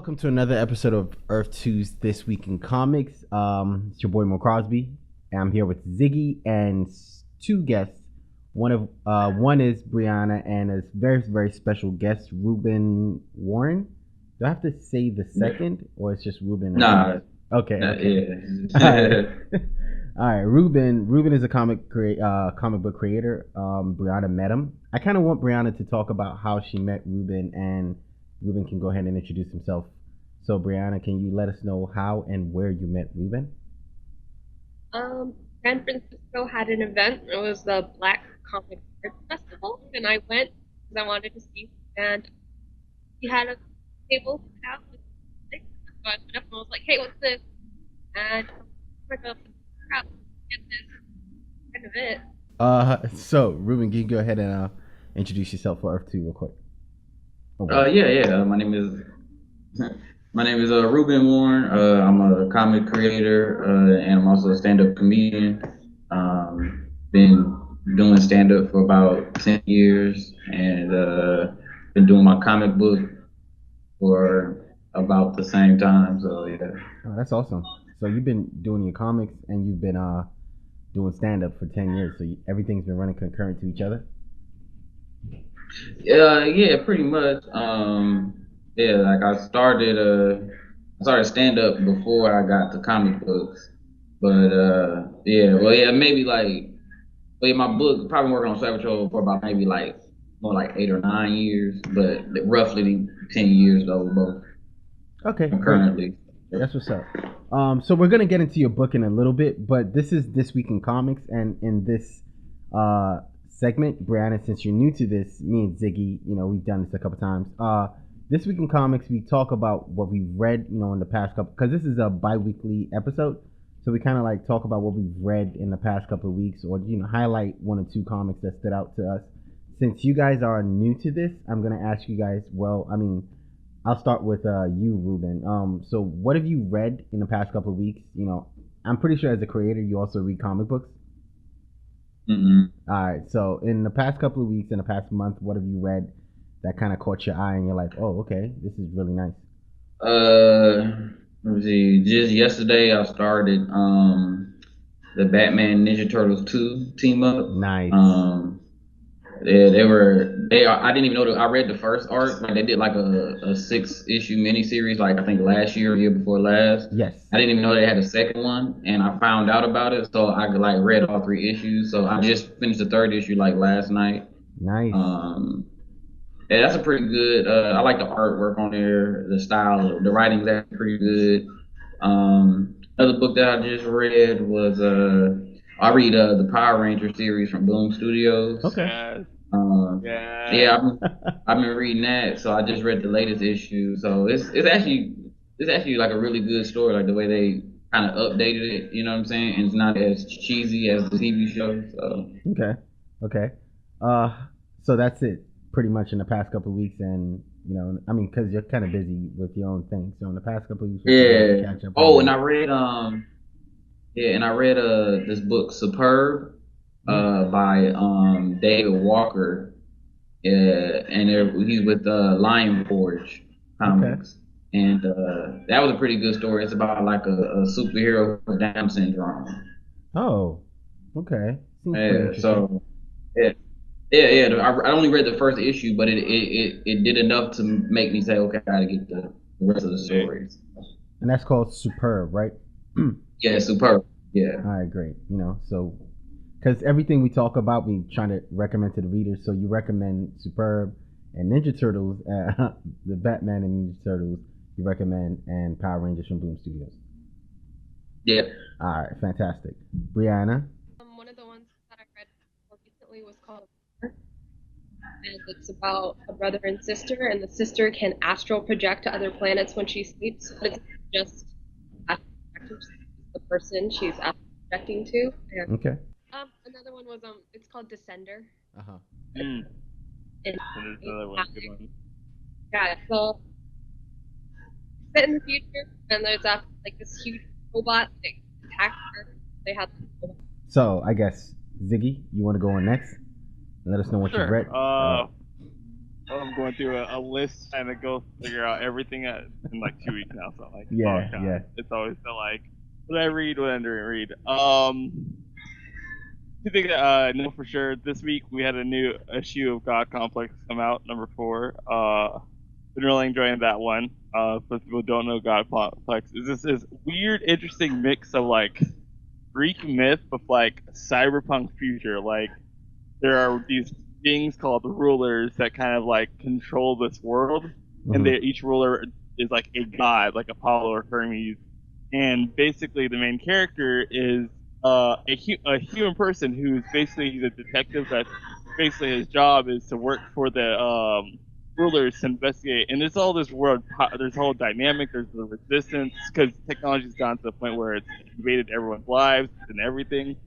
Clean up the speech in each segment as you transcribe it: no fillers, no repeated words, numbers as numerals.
Welcome to another episode of Earth 2's This Week in Comics. It's your boy Mo Crosby, and I'm here with Ziggy and two guests. One is Brianna and a very special guest, Rubyn Warren. Do I have to say the second, or it's just Rubyn? Nah. Okay. Yeah. All right. Rubyn is a comic book creator. Brianna met him. I kind of want Brianna to talk about how she met Rubyn, and Rubyn can go ahead and introduce himself. So, Brianna, can you let us know how and where you met Rubyn? San Francisco had an event. It was the Black Comic Arts Festival, and I went because I wanted to see. And he had a table set out with six. So I went up and was like, "Hey, what's this?" And I'm like, "Get this." Kind of it. So Rubyn, can you go ahead and introduce yourself for Earth 2 real quick? Yeah. My name is Rubyn Warren. I'm a comic creator, and I'm also a stand-up comedian. Been doing stand-up for about 10 years, and been doing my comic book for about the same time. So yeah. Oh, that's awesome. So you've been doing your comics and you've been doing stand-up for 10 years. So everything's been running concurrent to each other. Yeah, pretty much. Yeah, like I started stand up before I got to comic books. But maybe my book probably working on Savage Patrol for about maybe like more like 8 or 9 years, but roughly 10 years though both. Okay. Currently. That's what's up. So we're gonna get into your book in a little bit, but this is This Week in Comics, and in this segment, Brianna, since you're new to this, me and Ziggy, we've done this a couple times. This Week in Comics, we talk about what we've read, in the past couple, because this is a bi-weekly episode, so we kind of like talk about what we've read in the past couple of weeks, or highlight one or two comics that stood out to us. Since you guys are new to this, I'm gonna ask you guys. I'll start with you, Rubyn. So what have you read in the past couple of weeks? I'm pretty sure as a creator, you also read comic books. Mm-hmm. All right. So in the past couple of weeks, in the past month, what have you read that kind of caught your eye and you're like, oh, okay, this is really nice? Let me see. Just yesterday, I started the Batman Ninja Turtles 2 team up. Nice. Yeah, I didn't even know I read the first arc. Like they did like a 6-issue miniseries, like I think last year or year before last. Yes. I didn't even know they had a second one, and I found out about it, so I like read all 3 issues. So I just finished the 3rd issue like last night. Nice. Yeah, that's a pretty good. I like the artwork on there, the style, the writing's actually pretty good. Another book that I just read was I read the Power Ranger series from Boom Studios. Okay. Yeah, I've been reading that, so I just read the latest issue. So it's actually like a really good story, like the way they kind of updated it. You know what I'm saying? And it's not as cheesy as the TV show. So Okay. So that's it, pretty much in the past couple of weeks, and because you're kind of busy with your own thing. So in the past couple of weeks, catch up. Oh, and I read this book Superb by David Walker. Yeah, and he's with Lion Forge Comics. Okay. And that was a pretty good story. It's about like a superhero with Down syndrome. Oh, okay. I only read the first issue, but it did enough to make me say, okay, I gotta get the rest of the stories. And that's called Superb, right? Yeah, Superb. Yeah. All right, great. So because everything we talk about, we trying to recommend to the readers. So you recommend Superb and Ninja Turtles, the Batman and Ninja Turtles. You recommend, and Power Rangers from Boom Studios. Yeah. All right, fantastic. Brianna. One of the ones that I read more recently was called, and it's about a brother and sister, and the sister can astral project to other planets when she sleeps, but it's just the person she's astral projecting to. And, okay. Another one was it's called Descender. Another one, good one. Yeah, so set in the future, and there's like this huge robot that attacks her. They have. So I guess Ziggy, you want to go on next and let us know what you've read. I'm going through a list trying to go figure out everything in like 2 weeks now. So like, oh Yeah, yeah. god, it's always the like, what did I read? What did I read? I think know for sure. This week we had a new issue of God Complex come out, number 4. Been really enjoying that one. For people who don't know, God Complex is this weird, interesting mix of like Greek myth with like cyberpunk future. Like there are these beings called rulers that kind of like control this world, and Hmm. each ruler is like a god, like Apollo or Hermes. And basically, the main character is a human person who's basically he's a detective that basically his job is to work for the rulers to investigate. And there's all this world, there's a whole dynamic, there's the resistance because technology's gone to the point where it's invaded everyone's lives and everything.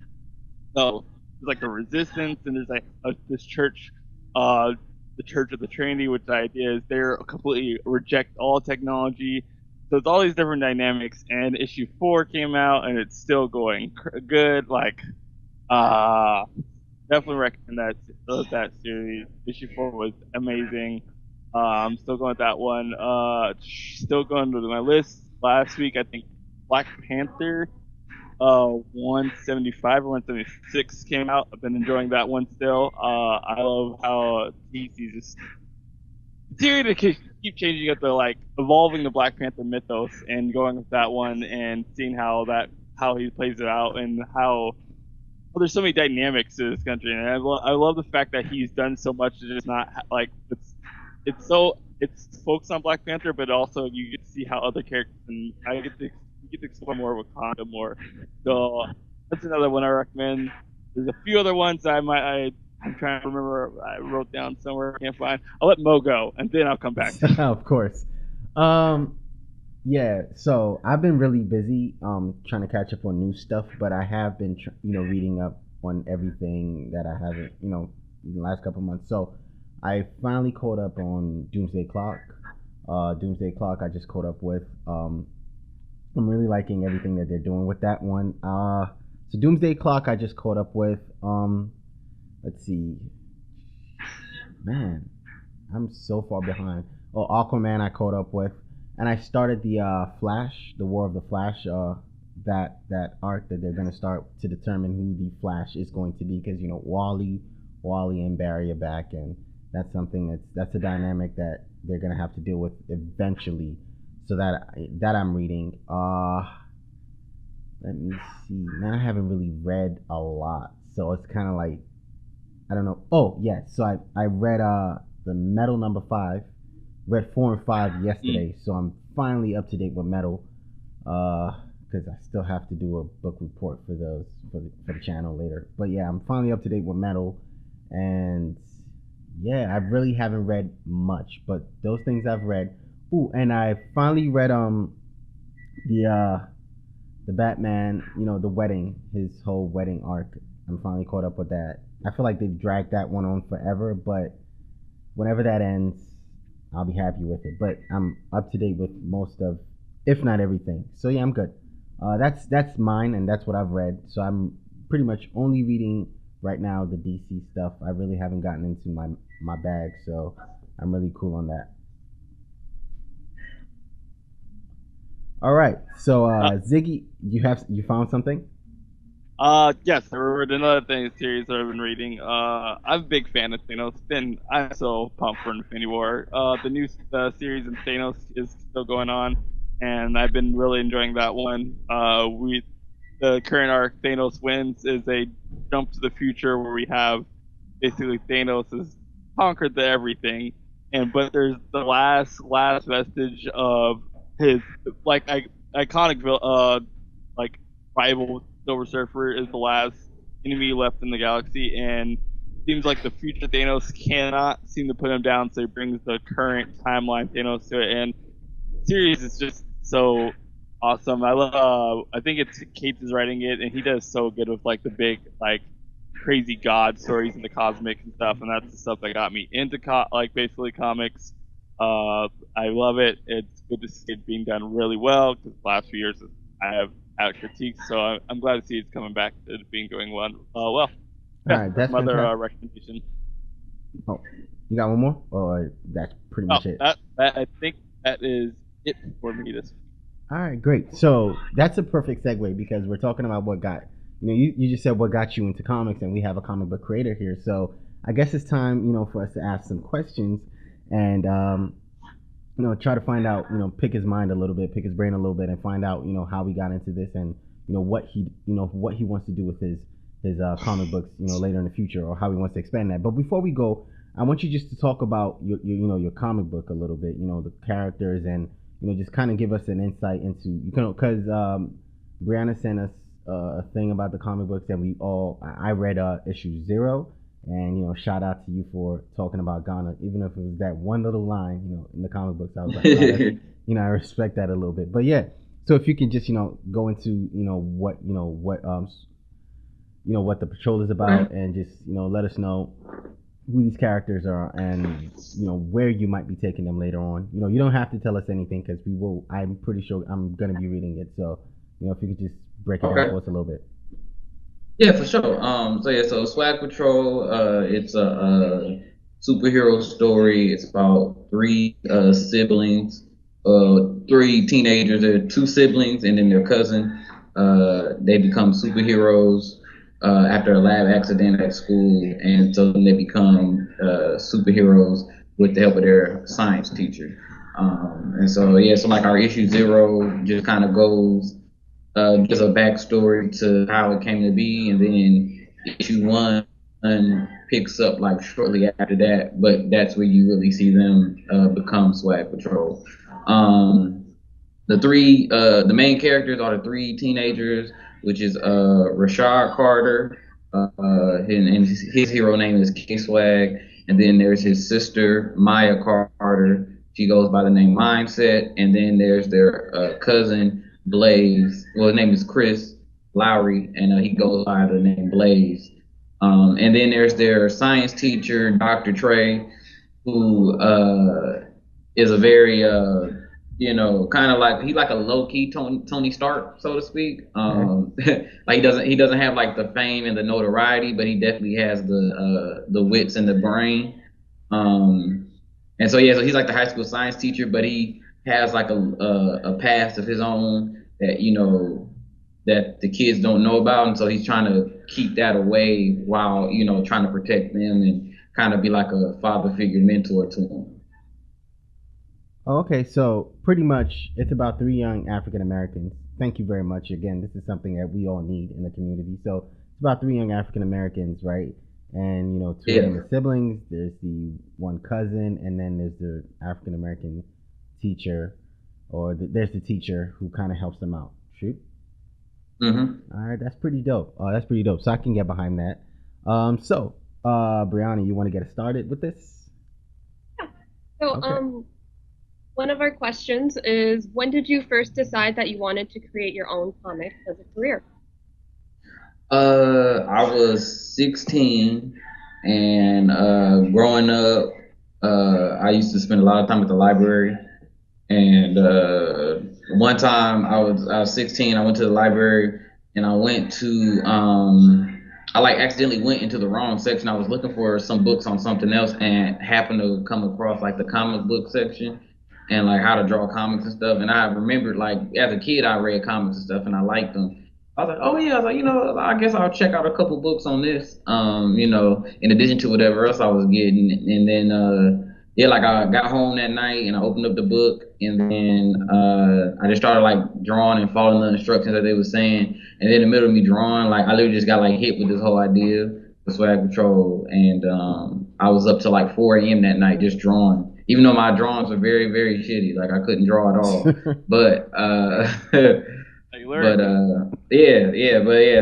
So there's like the resistance, and there's like this church, uh, the Church of the Trinity, which the idea is they're completely reject all technology. So it's all these different dynamics. And issue 4 came out, and it's still going good. Like, uh, definitely recommend that series. Issue 4 was amazing. I'm still going with that one. Still going to my list. Last week, I think Black Panther 175 or 176 came out. I've been enjoying that one still. I love how DC just continue to keep changing up the like evolving the Black Panther mythos and going with that one and seeing how he plays it out and how well, there's so many dynamics to this country, and I love the fact that he's done so much to just not like it's focused on Black Panther, but also you get to see how other characters and I get to you get to explore more of Wakanda more. So that's another one I recommend. There's a few other ones I'm trying to remember. I wrote down somewhere. I can't find. I'll let Mo go, and then I'll come back. Of course. Um, yeah. So I've been really busy trying to catch up on new stuff, but I have been reading up on everything that I haven't in the last couple months. So I finally caught up on Doomsday Clock. Doomsday Clock I just caught up with. I'm really liking everything that they're doing with that one. So Doomsday Clock I just caught up with. Let's see. Man, I'm so far behind. Oh, Aquaman I caught up with, and I started the Flash, the War of the Flash. That arc that they're gonna start to determine who the Flash is going to be, because Wally and Barry are back, and that's a dynamic that they're gonna have to deal with eventually. So that I'm reading. Let me see. Man, I haven't really read a lot, so it's kind of like I don't know. Oh yeah, so I read the Metal #5. Read 4 and 5 yesterday, so I'm finally up to date with Metal. Because I still have to do a book report for those for the channel later. But yeah, I'm finally up to date with Metal, and yeah, I really haven't read much, but those things I've read. Ooh, and I finally read the the Batman, the wedding, his whole wedding arc. I'm finally caught up with that. I feel like they've dragged that one on forever, but whenever that ends, I'll be happy with it. But I'm up to date with most of, if not everything. So yeah, I'm good. That's mine, and that's what I've read. So I'm pretty much only reading right now the DC stuff. I really haven't gotten into my bag, so I'm really cool on that. All right, so Ziggy, you found something? Yes, I remembered another thing series that I've been reading. I'm a big fan of Thanos. I'm so pumped for Infinity War. The new series in Thanos is still going on, and I've been really enjoying that one. The current arc Thanos wins is a jump to the future where we have basically Thanos has conquered everything, but there's the last vestige of his like iconic like rival Silver Surfer is the last enemy left in the galaxy, and seems like the future Thanos cannot seem to put him down, so he brings the current timeline Thanos to it, and the series is just so awesome. I love. I think it's Cates is writing it, and he does so good with like the big like crazy god stories and the cosmic and stuff, and that's the stuff that got me into like basically comics. I love it. It's good to see it being done really well because the last few years I have had critiques, so I'm glad to see it's coming back to being doing well. All Yeah, right, that's that's my other fantastic. recommendation. Oh, You got one more, or that's pretty much it? That I think that is it for me this week. All right, great. So that's a perfect segue because we're talking about what got you just said what got you into comics, and we have a comic book creator here. So I guess it's time for us to ask some questions and try to find out pick his mind a little bit, pick his brain a little bit, and find out how we got into this and what he wants to do with his comic books later in the future, or how he wants to expand that. But before we go, I want you just to talk about your comic book a little bit, the characters, and just kind of give us an insight into because Brianna sent us a thing about the comic books, and I read issue 0, and shout out to you for talking about Ghana, even if it was that one little line in the comic books. I was like, I respect that a little bit. But yeah, so if you can just go into what the patrol is about, and just let us know who these characters are, and where you might be taking them later on. You don't have to tell us anything because I'm pretty sure I'm gonna be reading it. So if you could just break it down for us a little bit. Yeah, for sure. So Swag Patrol, it's a superhero story. It's about 3 siblings, 3 teenagers. There are 2 siblings and then their cousin. They become superheroes after a lab accident at school, and so then they become superheroes with the help of their science teacher. So like our issue 0 just kind of goes gives a backstory to how it came to be, and then issue 1 picks up like shortly after that, but that's where you really see them become Swag Patrol. The main characters are the 3 teenagers, which is Rashad Carter, and his hero name is K-Swag, and then there's his sister Maya Carter. She goes by the name Mindset, and then there's their cousin Blaze. Well, his name is Chris Lowry, and he goes by the name Blaze. And then there's their science teacher, Dr. Trey, who is a very kind of like he's like a low key Tony Stark, so to speak. Like he doesn't have like the fame and the notoriety, but he definitely has the wits and the brain. So he's like the high school science teacher, but he has like a past of his own that that the kids don't know about, and so he's trying to keep that away while trying to protect them and kind of be like a father figure mentor to them. Okay, so pretty much it's about 3 young African Americans. Thank you very much. Again, this is something that we all need in the community. So it's about 3 young African Americans, right? And 2 of them are siblings. There's the one cousin, and then there's the African American teacher, or there's the teacher who kind of helps them out. Shoot. Mm-hmm. All right, that's pretty dope. That's pretty dope. So I can get behind that. Brianna, you want to get us started with this? Yeah. So, okay. One of our questions is, when did you first decide that you wanted to create your own comics as a career? I was 16, and growing up, I used to spend a lot of time at the library. And one time I was 16, I went to the library, and I went to I accidentally went into the wrong section. I was looking for some books on something else, and happened to come across like the comic book section, and like how to draw comics and stuff. And I remembered like as a kid I read comics and stuff, and I liked them. I was like, oh yeah, I was like, I guess I'll check out a couple books on this, in addition to whatever else I was getting. And then I got home that night and I opened up the book, and then I just started like drawing and following the instructions that they were saying. And then in the middle of me drawing, like I literally just got like hit with this whole idea of Swag Patrol, and I was up till like 4 a.m. that night just drawing. Even though my drawings were very, very shitty, like I couldn't draw at all. But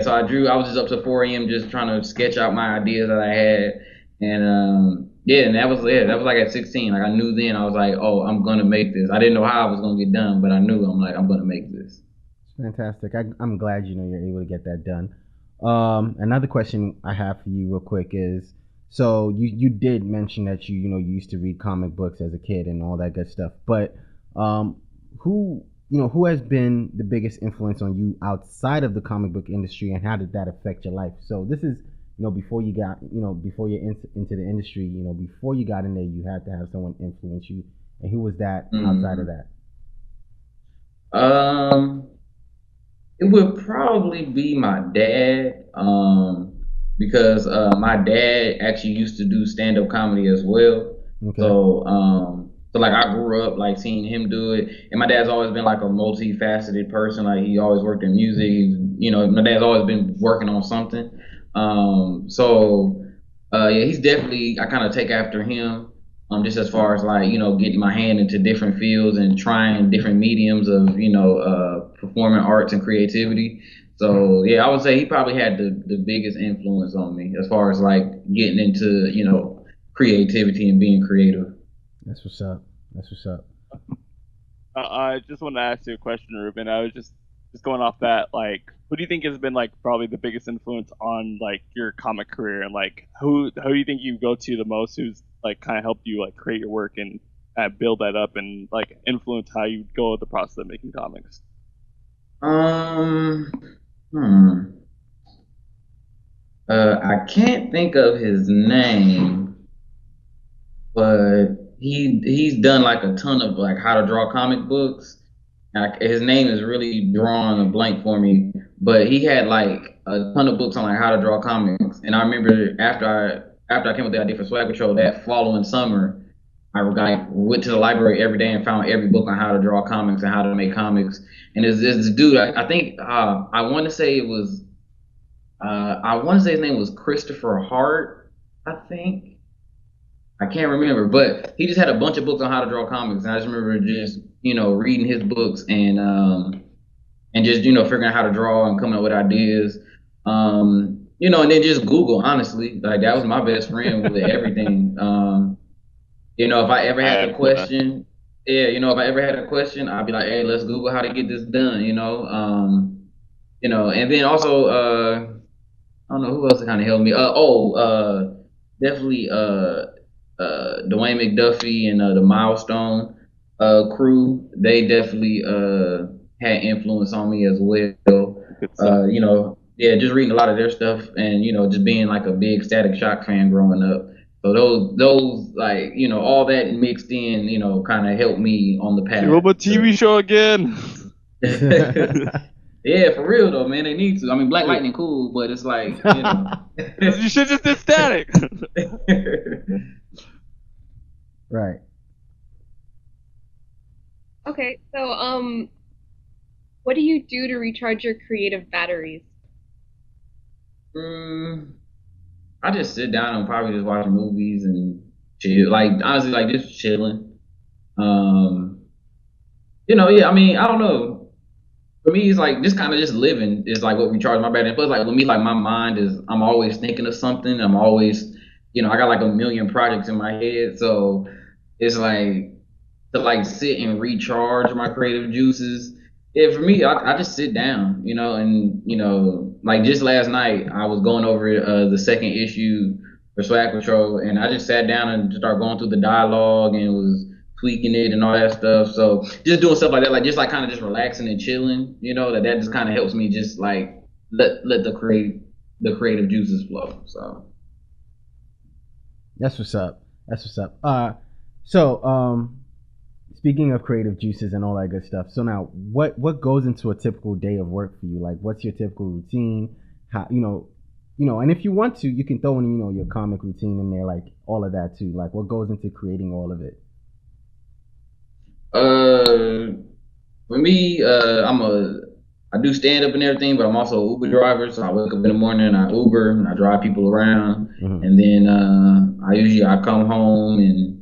so I drew. I was just up to 4 a.m. just trying to sketch out my ideas that I had, and that was like at 16. Like I knew then, I was like, oh, I'm gonna make this. I didn't know how I was gonna get done, but I knew I'm gonna make this. Fantastic. I'm glad you're able to get that done. Another question I have for you real quick is, so you did mention that you used to read comic books as a kid and all that good stuff, but who has been the biggest influence on you outside of the comic book industry, and how did that affect your life? So this is before you got, before you're into the industry, before you got in there, you had to have someone influence you. And who was that outside of that? It would probably be my dad, because my dad actually used to do stand-up comedy as well. Okay. So like I grew up like seeing him do it, and my dad's always been like a multifaceted person. Like he always worked in music. My dad's always been working on something. Yeah, he's definitely, I kind of take after him. Just as far as like, getting my hand into different fields and trying different mediums of, performing arts and creativity. So yeah, I would say he probably had the biggest influence on me as far as like getting into, creativity and being creative. That's what's up. That's what's up. I just want to ask you a question, Rubyn. I was just going off that, like, who do you think has been like probably the biggest influence on like your comic career, and like who do you think you go to the most, who's like kind of helped you like create your work and build that up and like influence how you go with the process of making comics? I can't think of his name, but he's done like a ton of like how to draw comic books. His name is really drawing a blank for me, but he had like a ton of books on like how to draw comics. And I remember after I came up with the idea for Swag Patrol, that following summer, I went to the library every day and found every book on how to draw comics and how to make comics. And there's this dude, I think I want to say his name was Christopher Hart, I think. I can't remember, but he just had a bunch of books on how to draw comics, and I just remember just reading his books and just figuring out how to draw and coming up with ideas, and then just Google. Honestly, like that was my best friend with everything. If I ever had a question, if I ever had a question, I'd be like, hey, let's Google how to get this done. And then also I don't know who else kind of helped me. Definitely Dwayne McDuffie and the Milestone crew. They definitely had influence on me as well. Just reading a lot of their stuff and just being like a big Static Shock fan growing up. So those like all that mixed in kind of helped me on the path. Robot TV show again. Yeah, for real though, man. They need to. I mean, Black Lightning cool, but it's like you should just did Static. Right. Okay, so what do you do to recharge your creative batteries? I just sit down and probably just watch movies and chill. Like honestly, like just chilling. I mean, I don't know. For me, it's like just kind of just living is like what recharges my battery. Plus, like with me, like my mind is, I'm always thinking of something. I'm always, I got like a million projects in my head, so it's like to like sit and recharge my creative juices. Yeah, for me, I just sit down, and like just last night, I was going over the second issue for Swag Patrol, and I just sat down and just started going through the dialogue and was tweaking it and all that stuff. So just doing stuff like that, like just like kind of just relaxing and chilling, that just kind of helps me just like let the creative juices flow. So that's what's up. That's what's up. So speaking of creative juices and all that good stuff, so now what goes into a typical day of work for you? Like, what's your typical routine? How and if you want to, you can throw in your comic routine in there, like all of that too. Like, what goes into creating all of it? For me, I do stand up and everything, but I'm also an Uber driver. So I wake up in the morning and I Uber and I drive people around, and then I come home and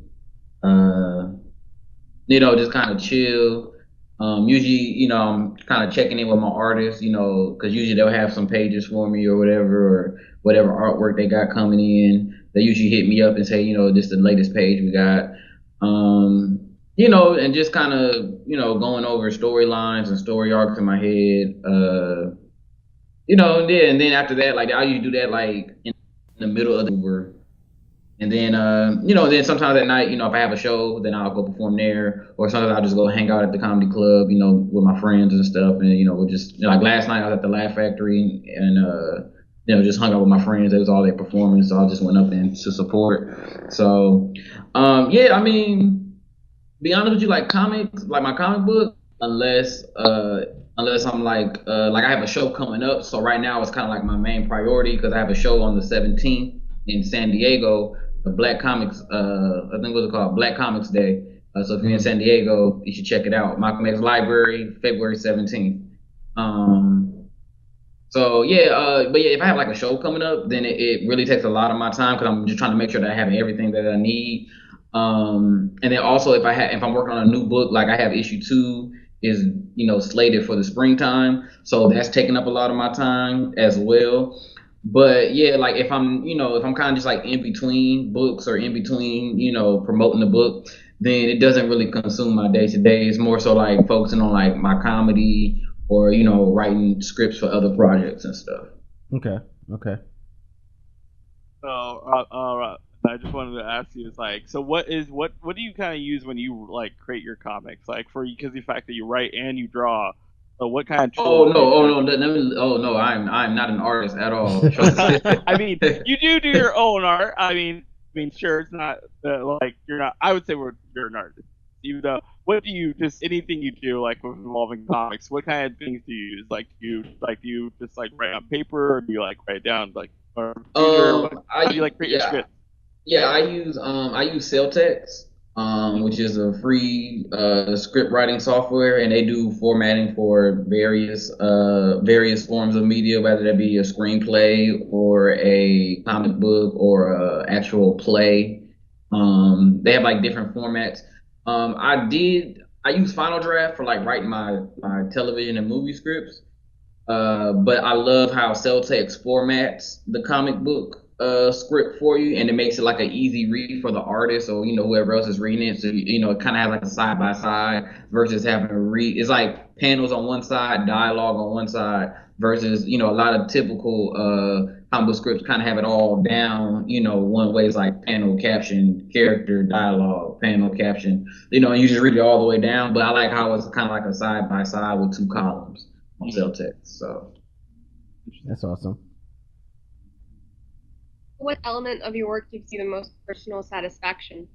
just kind of chill. Usually, I'm kind of checking in with my artists, because usually they'll have some pages for me or whatever artwork they got coming in. They usually hit me up and say, this is the latest page we got. And just kind of, going over storylines and story arcs in my head. And then after that, like I usually do that like in the middle of the Uber. And then, then sometimes at night, if I have a show, then I'll go perform there. Or sometimes I'll just go hang out at the comedy club, with my friends and stuff. And, we'll just, like last night I was at the Laugh Factory and just hung out with my friends. It was all their performance, so I just went up there to support. So, yeah, I mean, be honest with you, like comics, like my comic book, unless I'm like I have a show coming up. So right now it's kind of like my main priority because I have a show on the 17th in San Diego, the Black Comics. I think what's it called, Black Comics Day. So if you're in San Diego, you should check it out. Malcolm X Library, February 17th. Um, so yeah, but yeah, if I have like a show coming up, then it really takes a lot of my time because I'm just trying to make sure that I have everything that I need. And then also if I'm working on a new book, like I have issue 2 is slated for the springtime, so that's taking up a lot of my time as well. But yeah, like if I'm kind of just like in between books or in between promoting the book, then it doesn't really consume my day to day. It's more so like focusing on like my comedy or writing scripts for other projects and stuff. Okay. Okay. So, I just wanted to ask you, is like, so what do you kind of use when you like create your comics? Like because the fact that you write and you draw, so what kind of Oh tools? no, oh no, oh no, I'm not an artist at all. I mean, you do your own art. I mean, sure, it's not like you're not. I would say you're an artist. Even though, what do you just anything you do like with involving comics? What kind of things do you use? Do you just like write on paper, or do you like write down like or computer? How do you like create your Yeah, script? yeah, I use Celtex, which is a free script writing software, and they do formatting for various forms of media, whether that be a screenplay or a comic book or a actual play. They have like different formats. I use Final Draft for like writing my television and movie scripts. But I love how Celtex formats the comic book script for you, and it makes it like an easy read for the artist or whoever else is reading it. So it kind of has like a side by side versus having to read. It's like panels on one side, dialogue on one side, versus a lot of typical comic book scripts kind of have it all down. One way is like panel, caption, character, dialogue, panel, caption. And you just read it all the way down. But I like how it's kind of like a side by side with 2 columns on Celtics. So That's awesome. What element of your work gives you the most personal satisfaction?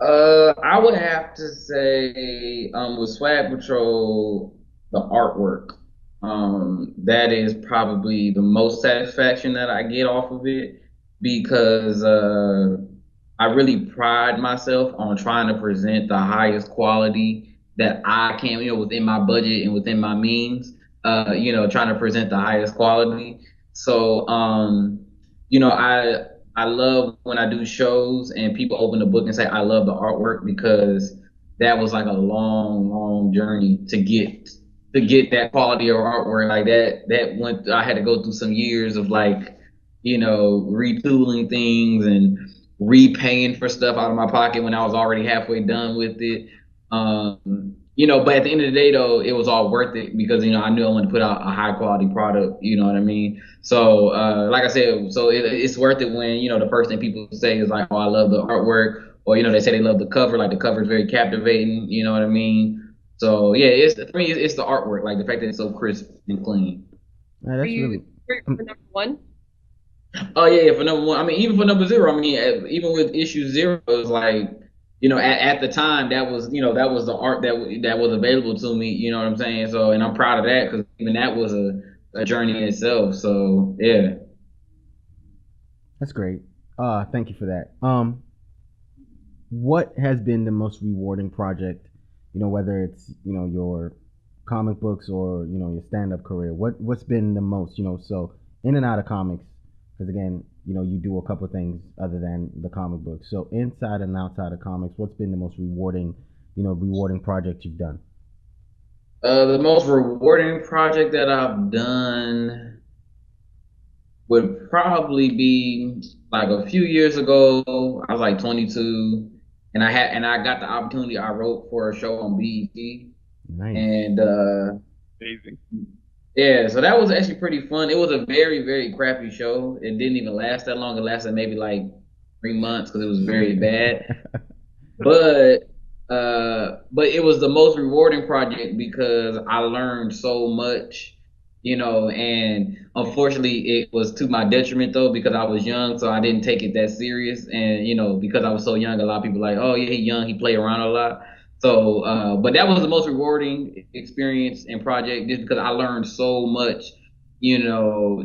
I would have to say with Swag Patrol, the artwork. That is probably the most satisfaction that I get off of it because I really pride myself on trying to present the highest quality that I can, within my budget and within my means. Trying to present the highest quality. So, I love when I do shows and people open the book and say I love the artwork because that was like a long, long journey to get that quality of artwork like that went. I had to go through some years of like retooling things and repaying for stuff out of my pocket when I was already halfway done with it. But at the end of the day though, it was all worth it because I knew I wanted to put out a high quality product. You know what I mean? So like I said, so it's worth it when the first thing people say is like, oh, I love the artwork, or they say they love the cover, like the cover is very captivating. You know what I mean? So yeah, for me, it's the artwork, like the fact that it's so crisp and clean. Yeah, Are that's you really. for number one? Oh yeah, for number one. I mean, even for number zero. I mean, even with issue 0, it was like, at the time that was the art that was available to me. You know what I'm saying? So, and I'm proud of that because even that was a journey in itself. So yeah. That's great. Thank you for that. What has been the most rewarding project? Whether it's your comic books or your stand up career. What's been the most? So in and out of comics, because again, you do a couple things other than the comic books. So inside and outside of comics, what's been the most rewarding project you've done? The most rewarding project that I've done would probably be like a few years ago. I was like 22, and I got the opportunity. I wrote for a show on BET, Nice. and Amazing. yeah, so that was actually pretty fun. It was a very very crappy show. It didn't even last that long. It lasted maybe like 3 months because it was very bad. But but it was the most rewarding project because I learned so much and unfortunately it was to my detriment though because I was young, so I didn't take it that serious. And because I was so young, a lot of people like, oh yeah, he's young, he play around a lot. So, but that was the most rewarding experience and project just because I learned so much,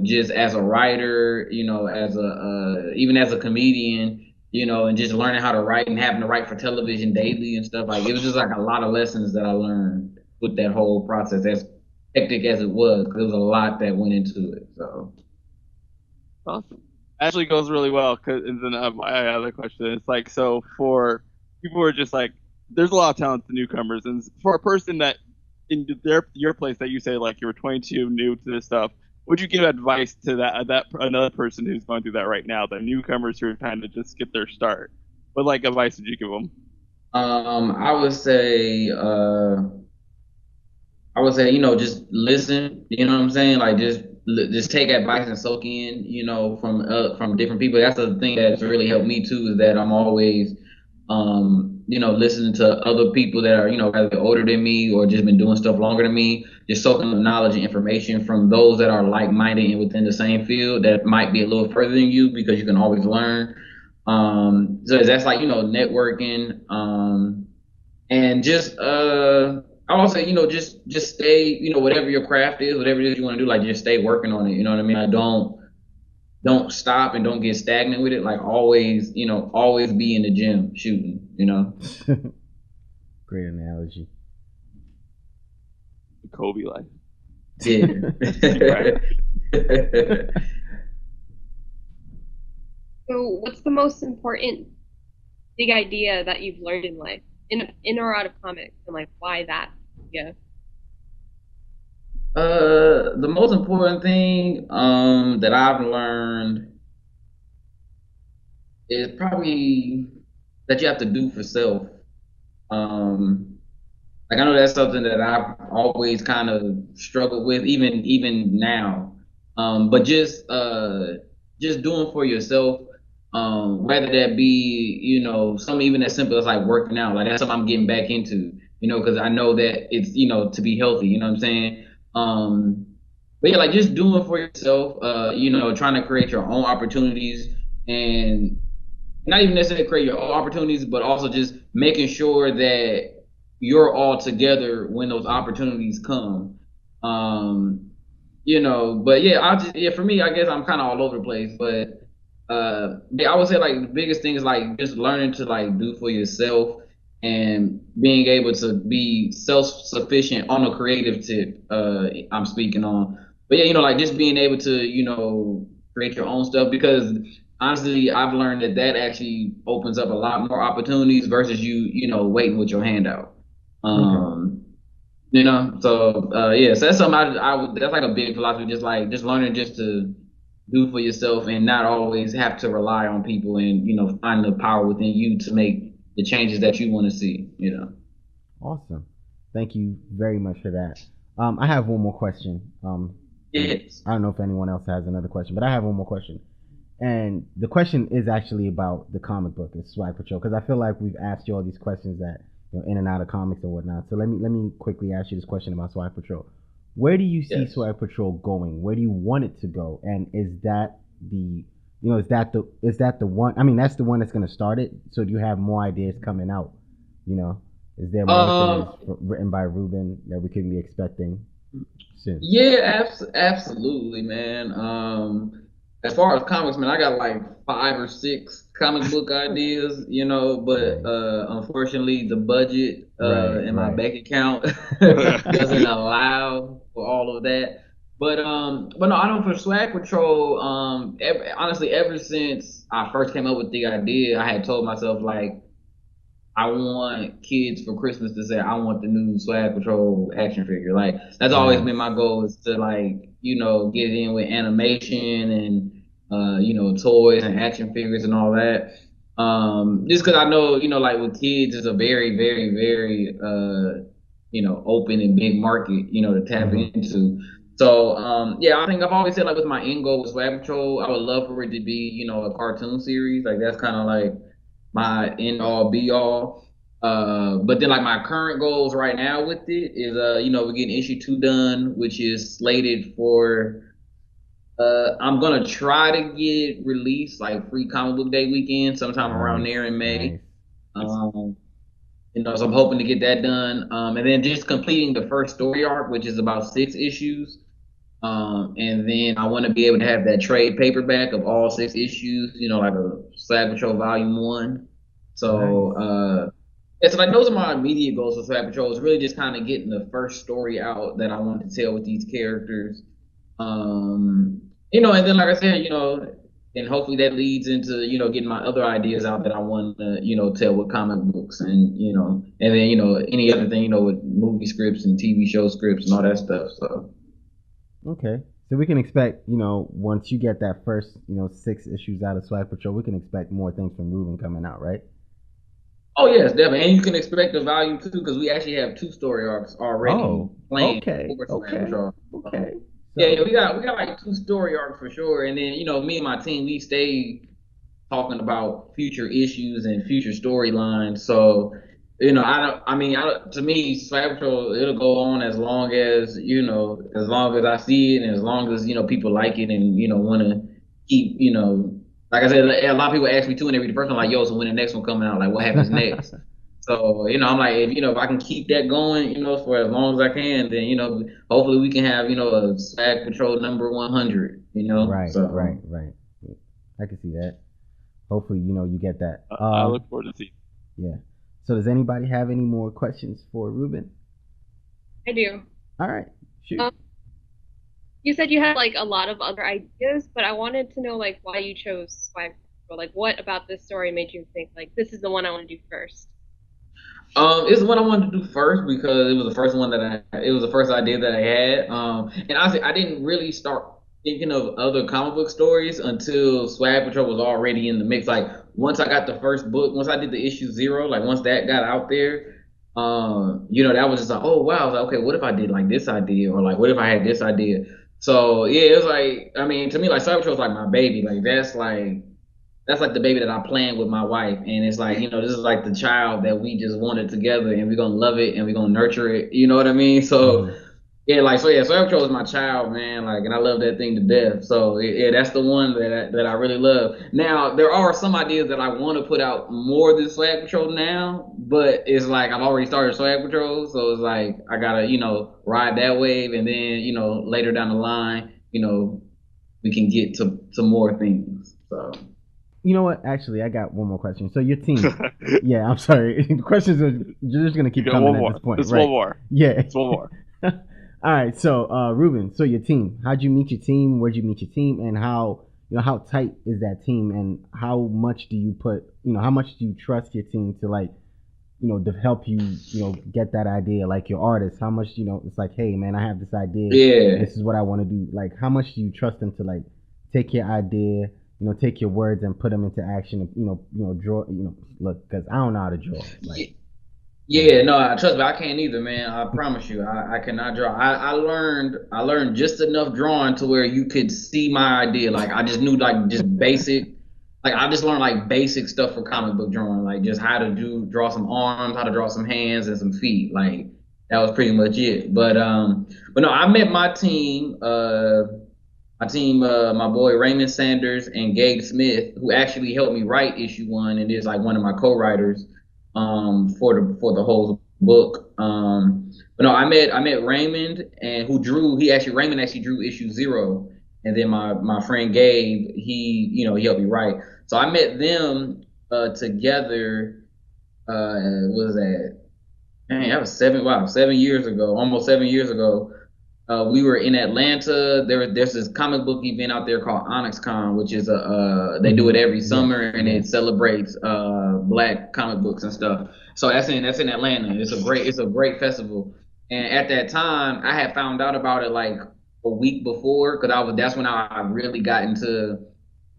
just as a writer, as even as a comedian, and just learning how to write and having to write for television daily and stuff. Like it was just like a lot of lessons that I learned with that whole process, as hectic as it was, because there was a lot that went into it. So Awesome. Actually goes really well. And then my other question is like, so for people who are just like, there's a lot of talented newcomers, and for a person that in your place that you say like you were 22, new to this stuff, would you give advice to that another person who's going through that right now, the newcomers who are trying to just get their start? What like advice would you give them? I would say, just listen. You know what I'm saying? Like just take advice and soak in. From different people. That's the thing that's really helped me too. Is that I'm always, listening to other people that are, either older than me or just been doing stuff longer than me. Just soaking the knowledge and information from those that are like-minded and within the same field that might be a little further than you because you can always learn. So that's like networking. And just I also say, just stay, whatever your craft is, whatever it is you want to do, like just stay working on it. You know what I mean? I don't stop and don't get stagnant with it. Like always, always be in the gym shooting. Great analogy. The Kobe life. Yeah. So, what's the most important big idea that you've learned in life, in or out of comics, and like why that? Yeah. The most important thing that I've learned is probably that you have to do for self. Um, like I know that's something that I've always kind of struggled with, even now. But just doing for yourself, whether that be something even as simple as like working out. Like that's something I'm getting back into, because I know that it's to be healthy. You know what I'm saying? Um, but yeah, like just doing for yourself. Trying to create your own opportunities and not even necessarily create your own opportunities, but also just making sure that you're all together when those opportunities come. But yeah, for me, I guess I'm kind of all over the place, but yeah, I would say like the biggest thing is like just learning to like do for yourself and being able to be self-sufficient on a creative tip. I'm speaking on, but yeah, like just being able to create your own stuff because honestly, I've learned that actually opens up a lot more opportunities versus waiting with your hand out. Okay. So that's something I would, that's like a big philosophy, just learning just to do for yourself and not always have to rely on people and, find the power within you to make the changes that you want to see. Awesome. Thank you very much for that. I have one more question. Yes. I don't know if anyone else has another question, but I have one more question. And the question is actually about the comic book, it's Swag Patrol, because I feel like we've asked you all these questions that in and out of comics and whatnot. So let me quickly ask you this question about Swag Patrol. Where do you see Swag Patrol going? Where do you want it to go? And is that the one? I mean, that's the one that's going to start it. So do you have more ideas coming out? Is there more things written by Rubyn that we could be expecting soon? Yeah, absolutely, man. As far as comics, man, I got like 5 or 6 comic book ideas, but unfortunately the budget in my bank account doesn't allow for all of that. But no, I know for Swag Patrol, honestly, ever since I first came up with the idea, I had told myself like I want kids for Christmas to say I want the new Swag Patrol action figure. Like that's always been my goal is to like get in with animation and toys and action figures and all that. Just because I know like with kids it's a very very very open and big market to tap into. So yeah, I think I've always said like with my end goal with Swag Patrol, I would love for it to be a cartoon series. Like that's kind of like my end all be all. But then like my current goals right now with it is, we're getting issue 2 done, which is slated for, I'm gonna try to get it released like free comic book day weekend sometime around there in May. Nice. Um, so I'm hoping to get that done. And then just completing the first story arc, which is about 6 issues. And then I want to be able to have that trade paperback of all 6 issues, like a Swag Patrol Volume 1. So, Nice. it's like those are my immediate goals for Swag Patrol. It's really just kind of getting the first story out that I want to tell with these characters. And then like I said, and hopefully that leads into, getting my other ideas out that I want to, tell with comic books and then, any other thing, with movie scripts and TV show scripts and all that stuff. So. Okay. So we can expect, once you get that first, 6 issues out of Swag Patrol, we can expect more things from Rubyn coming out, right? Oh yes, definitely, and you can expect a volume 2 because we actually have 2 story arcs already planned Okay. for Swag Okay. Patrol. Okay. Yeah, we got like 2 story arcs for sure, and then me and my team we stay talking about future issues and future storylines. So to me, Swag Patrol it'll go on as long as as long as I see it, and as long as people like it and want to keep like I said, a lot of people ask me too when they read the first one, like, yo, so when the next one coming out, like, what happens next? So, I'm like, if I can keep that going, for as long as I can, then, hopefully we can have, a Swag Patrol number 100, Right. So, Right. I can see that. Hopefully, you get that. I look forward to seeing. Yeah. So does anybody have any more questions for Rubyn? I do. All right. Shoot. You said you had like a lot of other ideas, but I wanted to know like why you chose Swag Patrol. Like what about this story made you think like this is the one I want to do first? It's what I wanted to do first because it was the first one it was the first idea that I had. And honestly, I didn't really start thinking of other comic book stories until Swag Patrol was already in the mix. Like once I got the first book, once I did the issue 0, like once that got out there, that was just like, oh wow, I was like, okay, what if I did like this idea, or like what if I had this idea? So yeah, it was like, I mean, to me, like Swag Patrol was like my baby. Like that's like the baby that I planned with my wife, and it's like this is like the child that we just wanted together, and we're gonna love it and we're gonna nurture it. You know what I mean? So yeah, Swag Patrol is my child, man. Like, and I love that thing to death. So yeah, that's the one that I really love. Now there are some ideas that I want to put out more than Swag Patrol now, but it's like I've already started Swag Patrol, so it's like I gotta ride that wave, and then later down the line, we can get to more things. So. You know what? Actually, I got one more question. So your team, yeah, I'm sorry. The questions are just gonna keep coming at this point, It's right? one more. Yeah, It's one more. All right. So, Rubyn, so your team. How'd you meet your team? Where'd you meet your team? And how how tight is that team? And how much do you put? How much do you trust your team to like, to help you, get that idea? Like your artist, how much it's like, hey, man, I have this idea. Yeah. This is what I want to do. Like, how much do you trust them to like take your idea? Take your words and put them into action. Draw. Look, because I don't know how to draw. Like, yeah, no, trust me, I can't either, man. I promise you, I cannot draw. I learned just enough drawing to where you could see my idea. Like I just knew like just basic. Like I just learned like basic stuff for comic book drawing, like just how to draw some arms, how to draw some hands and some feet. Like that was pretty much it. But no, I met my team. My boy Raymond Sanders and Gabe Smith, who actually helped me write issue 1 and is like one of my co-writers for the whole book. But no, I met Raymond and Raymond actually drew issue 0, and then my friend Gabe he helped me write. So I met them together. What was that? Man, that was 7 years ago, almost 7 years ago. We were in Atlanta. There's this comic book event out there called OnyxCon, which is they do it every summer, and it celebrates black comic books and stuff. So that's in Atlanta. It's a great festival. And at that time, I had found out about it like a week before, because that's when I really got into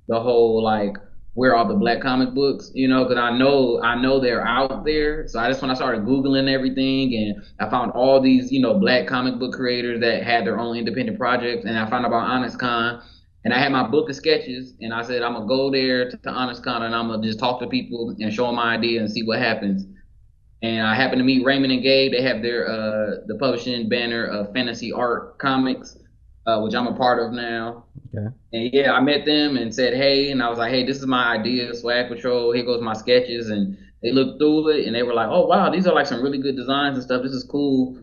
the whole like where are the black comic books, because I know they're out there. So when I started Googling everything, and I found all these, black comic book creators that had their own independent projects, and I found out about OnyxCon, and I had my book of sketches, and I said, I'm going to go there to OnyxCon, and I'm going to just talk to people and show them my idea and see what happens. And I happened to meet Raymond and Gabe. They have their the publishing banner of Fantasy Art Comics, which I'm a part of now. Okay. And yeah, I met them and said, hey, and I was like, hey, this is my idea, Swag Patrol. Here goes my sketches. And they looked through it and they were like, oh, wow, these are like some really good designs and stuff. This is cool.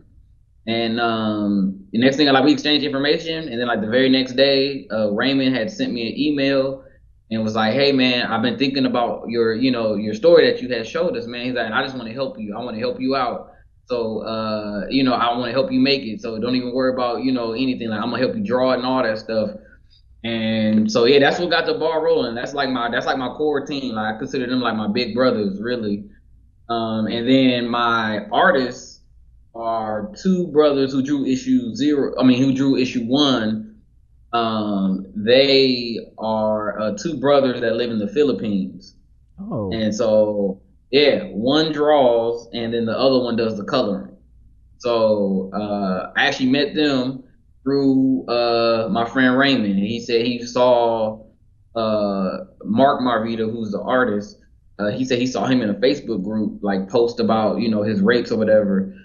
And the next thing, like, we exchanged information. And then like the very next day, Raymond had sent me an email and was like, hey, man, I've been thinking about your, your story that you had showed us, man. He's like, I just want to help you. I want to help you out. So, I want to help you make it. So don't even worry about, anything. Like, I'm going to help you draw it and all that stuff. And so yeah, that's what got the ball rolling. That's like my core team. Like, I consider them like my big brothers, really. And then my artists are two brothers who drew who drew issue 1. They are two brothers that live in the Philippines. Oh. And so yeah, one draws and then the other one does the coloring. So I actually met them through my friend Raymond. He said he saw Mark Marvita, who's the artist. He said he saw him in a Facebook group, like, post about, his rapes or whatever.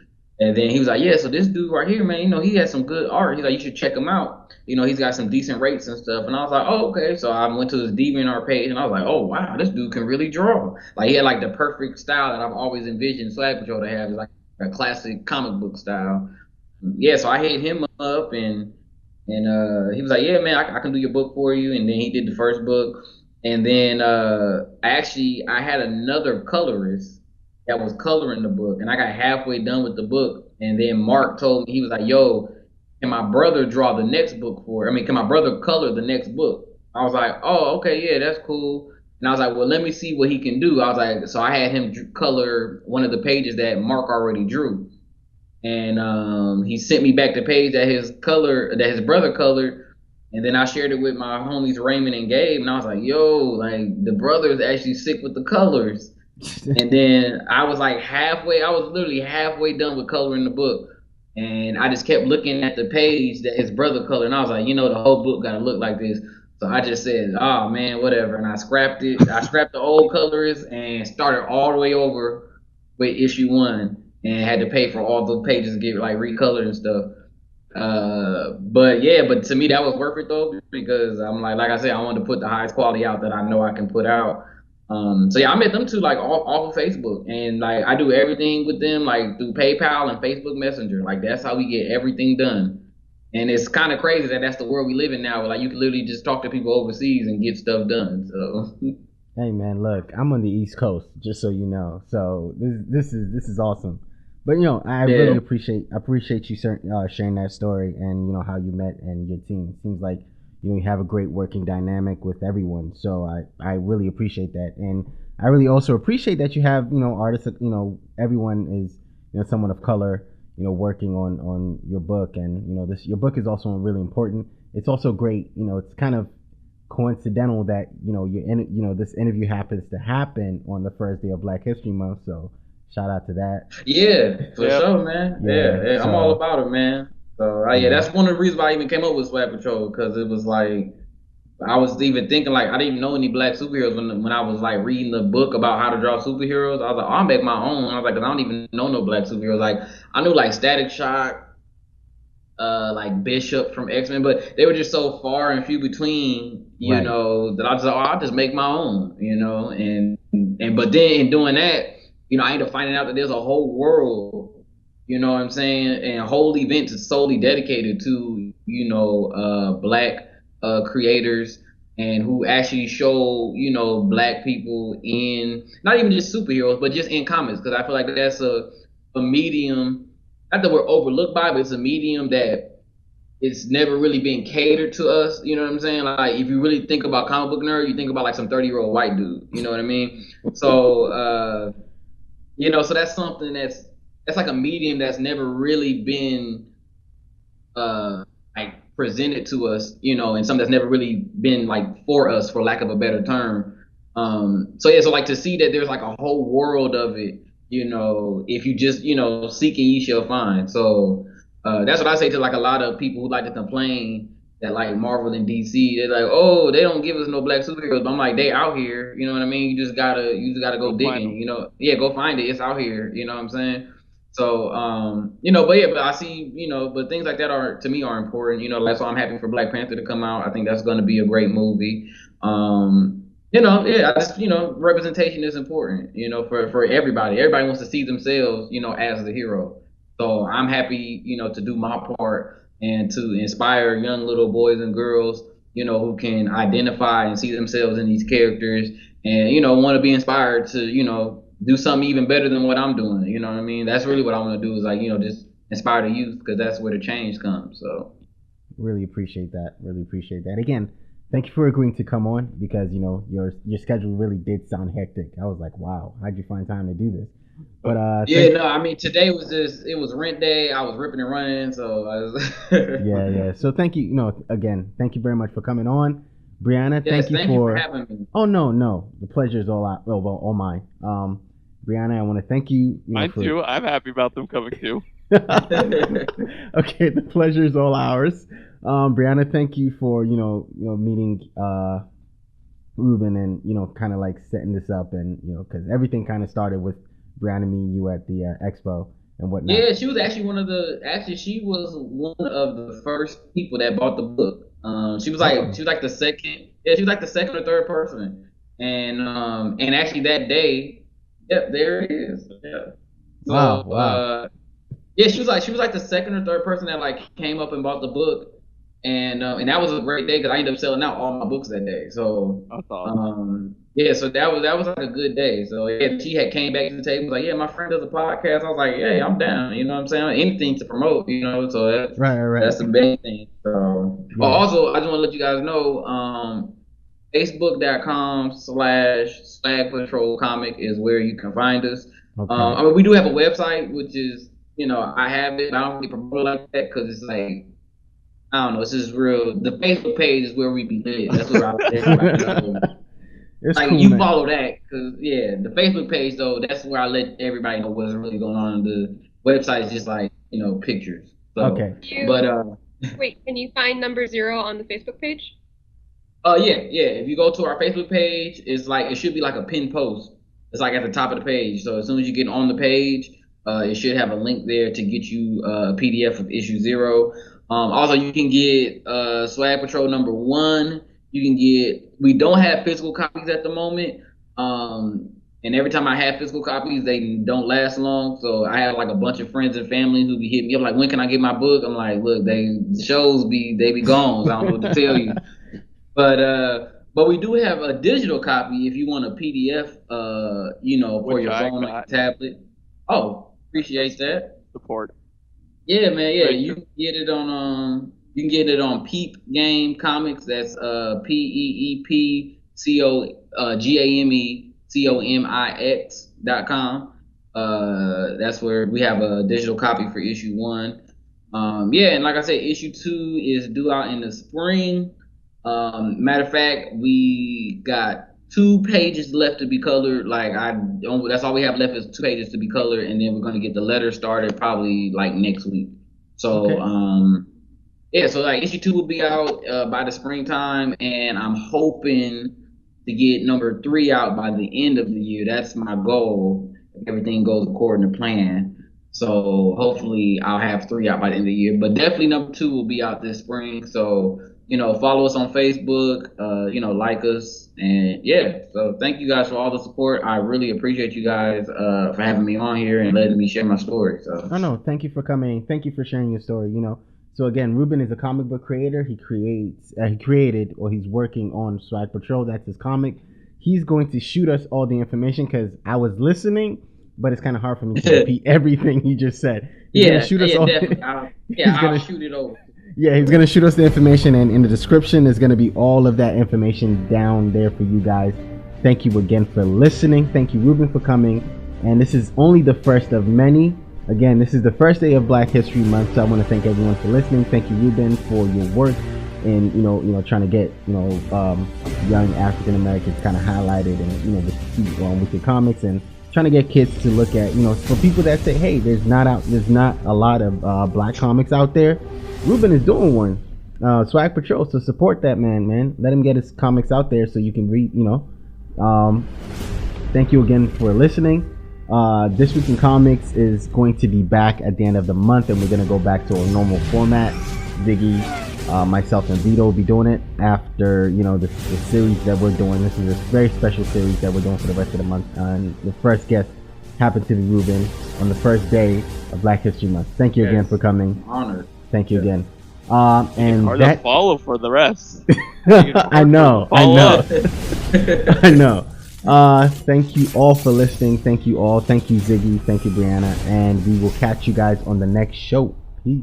And then he was like, yeah, so this dude right here, man, he has some good art. He's like, you should check him out. He's got some decent rates and stuff. And I was like, oh, okay. So I went to his DeviantArt page and I was like, oh, wow, this dude can really draw. Like, he had like the perfect style that I've always envisioned Swag Patrol to have. It's like a classic comic book style. Yeah, so I hit him up and he was like, yeah, man, I can do your book for you. And then he did the first book. And then I had another colorist that was coloring the book, and I got halfway done with the book. And then Mark told me, he was like, yo, can my brother draw the next book can my brother color the next book? I was like, oh, okay, yeah, that's cool. And I was like, well, let me see what he can do. I was like, so I had him color one of the pages that Mark already drew. And he sent me back the page that his brother colored. And then I shared it with my homies Raymond and Gabe, and I was like, yo, like, the brothers actually sick with the colors. And then I was literally halfway done with coloring the book. And I just kept looking at the page that his brother colored, and I was like, the whole book gotta look like this. So I just said, oh man, whatever. And I scrapped it. I scrapped the old colors and started all the way over with issue 1 and had to pay for all the pages to get like recolored and stuff. But to me that was worth it though, because I'm like I said, I wanted to put the highest quality out that I know I can put out. So yeah, I met them too, like off of Facebook, and like I do everything with them like through PayPal and Facebook Messenger. Like, that's how we get everything done. And it's kind of crazy that that's the world we live in now, where like you can literally just talk to people overseas and get stuff done. So hey man, look, I'm on the East Coast, just so you know. So this is awesome. But I really appreciate you sharing that story, and how you met and your team. It seems like you have a great working dynamic with everyone. So I really appreciate that, and I really also appreciate that you have artists. Everyone is someone of color working on your book, and your book is also really important. It's also great. It's kind of coincidental that this interview happens to happen on the first day of Black History Month. So shout out to that. Yeah, for sure, man. Yeah, so, I'm all about it, man. So that's one of the reasons why I even came up with Swag Patrol, because it was like I was even thinking like I didn't even know any black superheroes when I was like reading the book about how to draw superheroes. I was like, I'll make my own. I was like, 'cause I don't even know no black superheroes. Like, I knew like Static Shock, like Bishop from X-Men, but they were just so far and few between, that I was like, I'll just make my own, and but then in doing that, I ended up finding out that there's a whole world, you know what I'm saying, and whole events is solely dedicated to, black creators, and who actually show, black people in, not even just superheroes, but just in comics, because I feel like that's a medium, not that we're overlooked by, but it's a medium that it's never really been catered to us, you know what I'm saying? Like, if you really think about comic book nerd, you think about like some 30-year-old white dude, you know what I mean? So, so that's something that's like a medium that's never really been like presented to us, and something that's never really been like for us, for lack of a better term. So like to see that there's like a whole world of it, if you just, seek and ye shall find. So that's what I say to like a lot of people who like to complain, like Marvel and DC, they're like, oh, they don't give us no black superheroes. But I'm like, they out here. You know what I mean? You just gotta go digging. You know, yeah, go find it. It's out here. You know what I'm saying? So, but I see, but things like that are to me are important. That's why I'm happy for Black Panther to come out. I think that's going to be a great movie. I just, representation is important. For everybody. Everybody wants to see themselves, as the hero. So I'm happy, to do my part and to inspire young little boys and girls, who can identify and see themselves in these characters and, want to be inspired to, do something even better than what I'm doing. You know what I mean? That's really what I want to do is just inspire the youth because that's where the change comes. So really appreciate that. Really appreciate that. Again, thank you for agreeing to come on because, your schedule really did sound hectic. I was like, wow, how'd you find time to do this? But today was it was rent day. I was ripping and running, so I was yeah. So thank you, again, thank you very much for coming on. Brianna, thank you for having me. Oh no. The pleasure is all mine. Brianna, I want to thank you. Mine too. I'm happy about them coming too. Okay, the pleasure is all ours. Brianna, thank you for, meeting Rubyn and, kind of like setting this up and, because everything kind of started with Brianna meeting you at the expo and whatnot. Yeah, she was actually she was one of the first people that bought the book. She was like the second or third person. And actually that day, yep, there it is. Yeah. So, wow. Yeah, she was like the second or third person that like came up and bought the book. And that was a great day because I ended up selling out all my books that day. So that's awesome. So that was like a good day. So yeah, she had came back to the table, was like, yeah, my friend does a podcast. I was like, yeah, I'm down. You know what I'm saying? Anything to promote, So that's right. That's the big thing. So also I just want to let you guys know, Facebook.com/Swag Patrol Comic is where you can find us. Okay. We do have a website, which is, I have it. I don't really promote it like that because it's like, I don't know. It's just real. The Facebook page is where we be lit. That's where I let like cool, you man. Follow that because the Facebook page though. That's where I let everybody know what's really going on. The website is just like pictures. So, okay. Wait, can you find number 0 on the Facebook page? Yeah. If you go to our Facebook page, it's like it should be like a pinned post. It's like at the top of the page. So as soon as you get on the page, it should have a link there to get you a PDF of issue 0. Also, you can get Swag Patrol number 1. We don't have physical copies at the moment. And every time I have physical copies, they don't last long. So I have like a bunch of friends and family who be hitting me up like, when can I get my book? I'm like, look, the shows be gone. So I don't know what to tell you. But we do have a digital copy if you want a PDF, for your phone or your tablet. Oh, appreciate that. Support. Yeah, man. Yeah, you can get it on Peep Game Comics. That's PeepComix.com. That's where we have a digital copy for issue 1. And like I said, issue 2 is due out in the spring. Matter of fact, we got 2 pages left to be colored. That's all we have left is 2 pages to be colored, and then we're gonna get the letter started probably like next week. So okay. So like issue 2 will be out by the springtime, and I'm hoping to get number 3 out by the end of the year. That's my goal if everything goes according to plan. So hopefully I'll have 3 out by the end of the year, but definitely number 2 will be out this spring. So follow us on Facebook, like us, and so thank you guys for all the support. I really appreciate you guys for having me on here and letting me share my story. So no, thank you for coming. Thank you for sharing your story. So again, Rubyn is a comic book creator. He created, or he's working on Swag Patrol. That's his comic. He's going to shoot us all the information because I was listening, but it's kind of hard for me to repeat everything he just said. He's gonna shoot us all. Definitely. I'll shoot it over. Yeah, he's going to shoot us the information, and in the description is going to be all of that information down there for you guys. Thank you again for listening. Thank you, Rubyn, for coming. And this is only the first of many. Again, this is the first day of Black History Month, so I want to thank everyone for listening. Thank you, Rubyn, for your work in, trying to get, young African Americans kind of highlighted and, with your comics, and trying to get kids to look at, for people that say, hey, there's not a lot of black comics out there. Rubyn is doing one. Swag Patrol. So support that man. Let him get his comics out there so you can read. Thank you again for listening. This Week in Comics is going to be back at the end of the month, and we're going to go back to our normal format. Ziggy, myself, and Vito will be doing it after, the series that we're doing. This is a very special series that we're doing for the rest of the month. And the first guest happened to be Rubyn on the first day of Black History Month. Thank you again for coming. Honored. Thank you again. And hard that to follow for the rest. I know. Thank you all for listening. Thank you all. Thank you, Ziggy. Thank you, Brianna. And we will catch you guys on the next show. Peace.